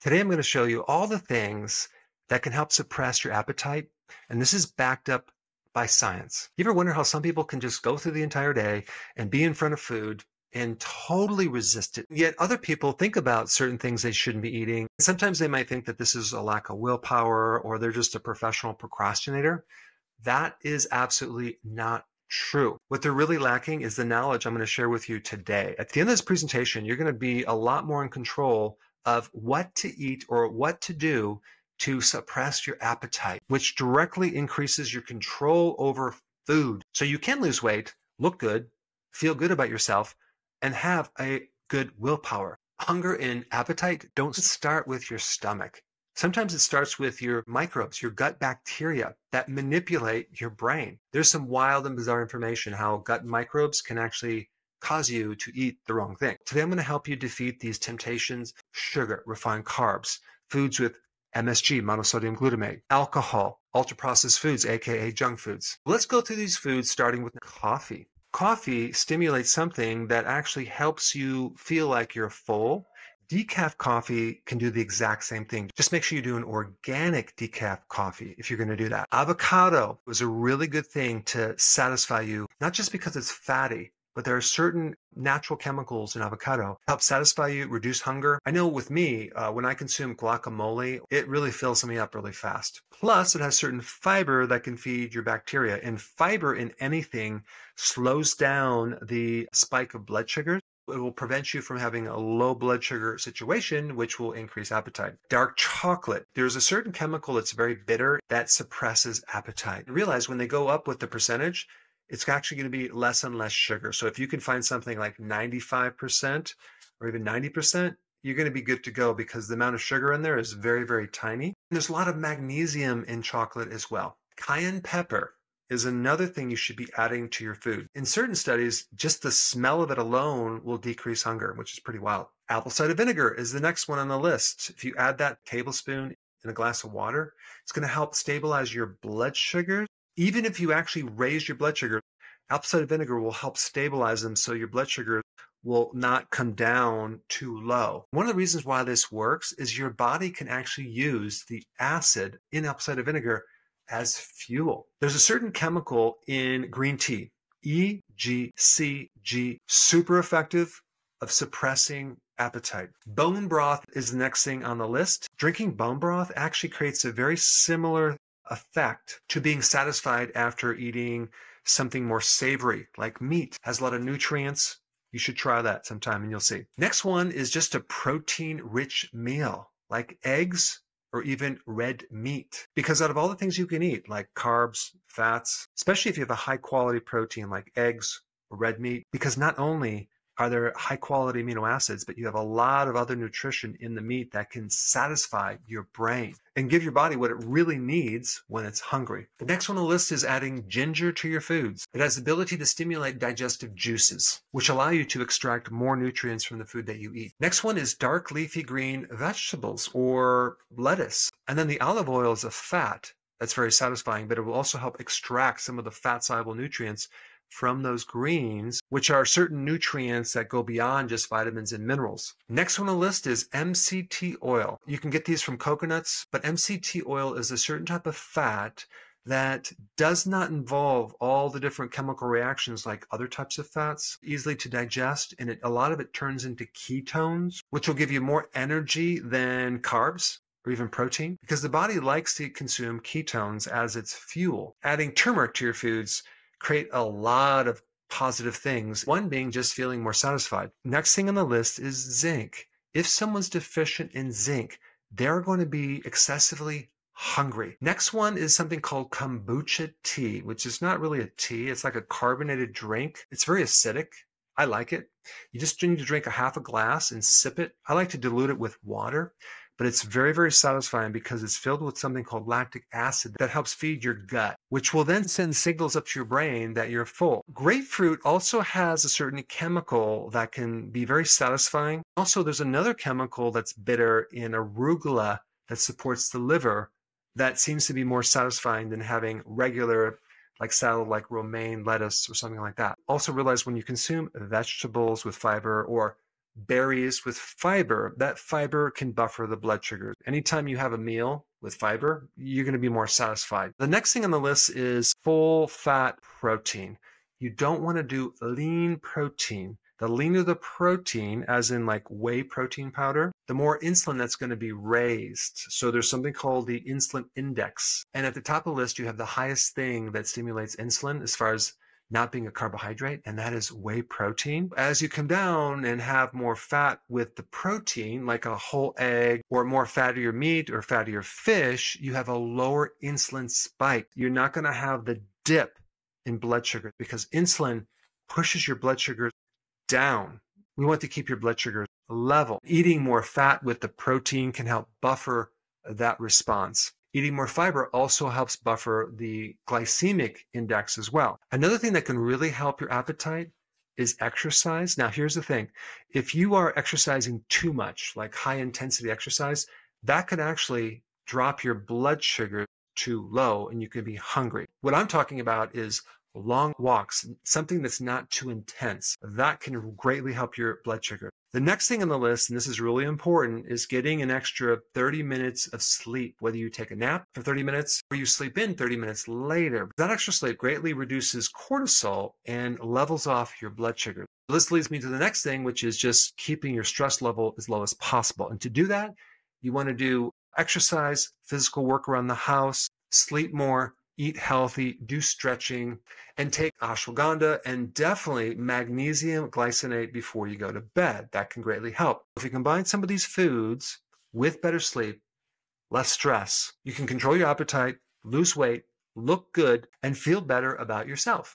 Today, I'm going to show you all the things that can help suppress your appetite. And this is backed up by science. You ever wonder how some people can just go through the entire day and be in front of food and totally resist it? Yet other people think about certain things they shouldn't be eating. Sometimes they might think that this is a lack of willpower or they're just a professional procrastinator. That is absolutely not true. What they're really lacking is the knowledge I'm going to share with you today. At the end of this presentation, you're going to be a lot more in control of what to eat or what to do to suppress your appetite, which directly increases your control over food. So you can lose weight, look good, feel good about yourself, and have a good willpower. Hunger and appetite don't start with your stomach. Sometimes it starts with your microbes, your gut bacteria that manipulate your brain. There's some wild and bizarre information how gut microbes can actually cause you to eat the wrong thing. Today, I'm going to help you defeat these temptations: sugar, refined carbs, foods with MSG, monosodium glutamate, alcohol, ultra-processed foods, aka junk foods. Let's go through these foods starting with coffee. Coffee stimulates something that actually helps you feel like you're full. Decaf coffee can do the exact same thing. Just make sure you do an organic decaf coffee if you're going to do that. Avocado is a really good thing to satisfy you, not just because it's fatty, but there are certain natural chemicals in avocado that help satisfy you, reduce hunger. I know with me, when I consume guacamole, it really fills me up really fast. Plus, it has certain fiber that can feed your bacteria. And fiber in anything slows down the spike of blood sugar. It will prevent you from having a low blood sugar situation, which will increase appetite. Dark chocolate. There's a certain chemical that's very bitter that suppresses appetite. Realize when they go up with the percentage, it's actually going to be less and less sugar. So if you can find something like 95% or even 90%, you're going to be good to go because the amount of sugar in there is very, very tiny. And there's a lot of magnesium in chocolate as well. Cayenne pepper is another thing you should be adding to your food. In certain studies, just the smell of it alone will decrease hunger, which is pretty wild. Apple cider vinegar is the next one on the list. If you add that tablespoon in a glass of water, it's going to help stabilize your blood sugar. Even if you actually raise your blood sugar, apple cider vinegar will help stabilize them so your blood sugar will not come down too low. One of the reasons why this works is your body can actually use the acid in apple cider vinegar as fuel. There's a certain chemical in green tea, EGCG, super effective of suppressing appetite. Bone broth is the next thing on the list. Drinking bone broth actually creates a very similar effect to being satisfied after eating something more savory like meat. It has a lot of nutrients. You should try that sometime and you'll see. Next one is just a protein-rich meal like eggs or even red meat. Because out of all the things you can eat, like carbs, fats, especially if you have a high quality protein like eggs or red meat, because not only are there high quality amino acids, but you have a lot of other nutrition in the meat that can satisfy your brain and give your body what it really needs when it's hungry. The next one on the list is adding ginger to your foods. It has the ability to stimulate digestive juices, which allow you to extract more nutrients from the food that you eat. Next one is dark leafy green vegetables or lettuce. And then the olive oil is a fat that's very satisfying, but it will also help extract some of the fat-soluble nutrients from those greens, which are certain nutrients that go beyond just vitamins and minerals. Next on the list is MCT oil. You can get these from coconuts, but MCT oil is a certain type of fat that does not involve all the different chemical reactions like other types of fats, easily to digest, and a lot of it turns into ketones, which will give you more energy than carbs or even protein, because the body likes to consume ketones as its fuel. Adding turmeric to your foods create a lot of positive things, one being just feeling more satisfied. Next thing on the list is zinc. If someone's deficient in zinc, they're going to be excessively hungry. Next one is something called kombucha tea, which is not really a tea. It's like a carbonated drink. It's very acidic. I like it. You just need to drink a half a glass and sip it. I like to dilute it with water. But it's very, very satisfying because it's filled with something called lactic acid that helps feed your gut, which will then send signals up to your brain that you're full. Grapefruit also has a certain chemical that can be very satisfying. Also, there's another chemical that's bitter in arugula that supports the liver that seems to be more satisfying than having regular like salad like romaine lettuce or something like that. Also realize when you consume vegetables with fiber or berries with fiber, that fiber can buffer the blood sugar. Anytime you have a meal with fiber, you're going to be more satisfied. The next thing on the list is full fat protein. You don't want to do lean protein. The leaner the protein, as in like whey protein powder, the more insulin that's going to be raised. So there's something called the insulin index. And at the top of the list, you have the highest thing that stimulates insulin as far as not being a carbohydrate, and that is whey protein. As you come down and have more fat with the protein, like a whole egg or more fattier meat or fattier fish, you have a lower insulin spike. You're not going to have the dip in blood sugar because insulin pushes your blood sugar down. We want to keep your blood sugar level. Eating more fat with the protein can help buffer that response. Eating more fiber also helps buffer the glycemic index as well. Another thing that can really help your appetite is exercise. Now, here's the thing. If you are exercising too much, like high intensity exercise, that could actually drop your blood sugar too low and you can be hungry. What I'm talking about is long walks, something that's not too intense. That can greatly help your blood sugar. The next thing on the list, and this is really important, is getting an extra 30 minutes of sleep, whether you take a nap for 30 minutes or you sleep in 30 minutes later. That extra sleep greatly reduces cortisol and levels off your blood sugar. This leads me to the next thing, which is just keeping your stress level as low as possible. And to do that, you want to do exercise, physical work around the house, sleep more, eat healthy, do stretching, and take ashwagandha and definitely magnesium glycinate before you go to bed. That can greatly help. If you combine some of these foods with better sleep, less stress, you can control your appetite, lose weight, look good, and feel better about yourself.